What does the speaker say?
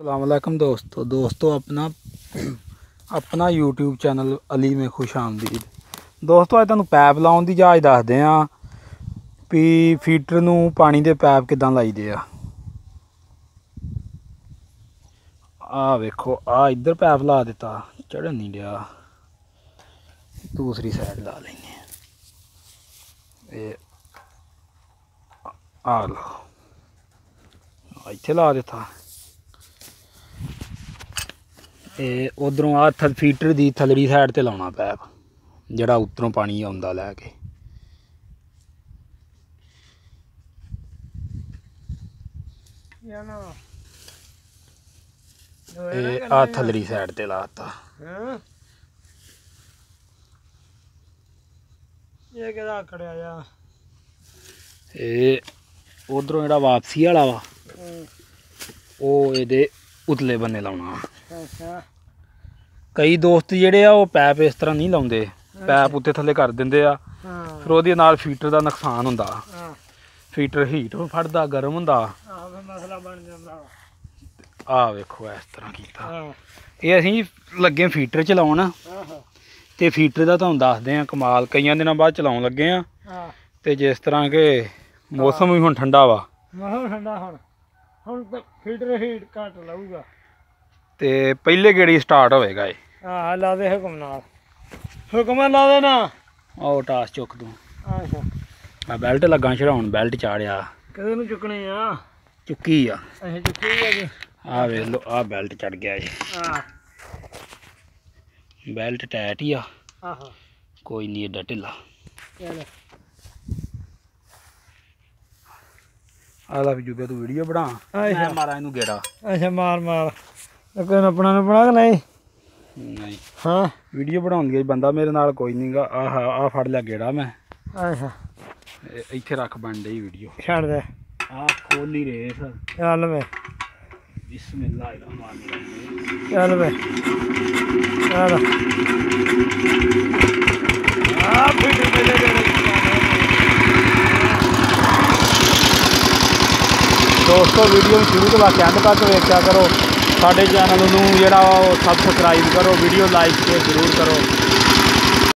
अस्सलामुअलैकुम दोस्तों अपना अपना यूट्यूब चैनल अली में खुश आमदीद। दोस्तों अज तुहानूं पैप लाउण दी जाच दसदे आ भी फीटर नूं पानी दे पैप किदां लाईदे आ वेखो आ इधर पैप ला दिता, चढ़न नहीं दिया, दूसरी साइड ला लेंगे। आ लो इत्थे ला दिता। उधरों आ फीटर की थलड़ी साइड ते लाउणा पैप, जिहड़ा उतरों पानी आउंदा लैके। आ थलड़ी साइड ते लाता। उधरों जिहड़ा वापसी वाला वा वो इहदे उतले बन्ने लाउणा। कई दोस्त जिहड़े आ वो पैप इस तरह नहीं लाउंदे, पैप उत्ते थल्ले कर दिंदे आ, फिर ओहदे नाल फीटर दा नुकसान हुंदा। फीटर हीट फड़दा, गर्म हुंदा। आ वेखो इस तरह कीता। ये असीं लगे फीटर चलाउण ते फीटर दा तुहानूं दसदे आ कमाल। कईयां दिनां बाद चलाउण लगे आ ते जिस तरह के मौसम भी हुण ठंडा वा, फीटर हीट घट लाऊगा ते पहले गेड़ी स्टार्ट होएगा। ये ला दे हुक्म नाल, हुक्म ला दे ना। आओ टास चुक तू। अच्छा बैल्ट लगा चढ़ाउण, बैल्ट चाढ़िया। कदे नूं चुकने आ? चुकी आ। अच्छा चुकी है जी। आ वेख लो आ बैल्ट चढ़ गया जी। बैल्ट टाइट ही आ, कोई नहीं एडा ढिला। आला भी जुबे तू वीडियो बना, मैं मारा इनू गेड़ा। अच्छा मार मार कोई अपना ना बना के नहीं। नहीं हाँ वीडियो बनाउण दी बंदा मेरे नाल कोई नहीं गा। आ फड़ लिया गेड़ा मैं। अच्छा इत्थे रख बन डई वीडियो। छड़ दे आ खोली रेस। चल वे बिस्मिल्लाहिर्रहमानिर्रहीम। चल वे चल दोस्तों वीडियो शुरू तो लाके एंड तक वेख्या करो। साडे चैनल नूं जिहड़ा सबसक्राइब करो, वीडियो लाइक शेयर जरूर करो।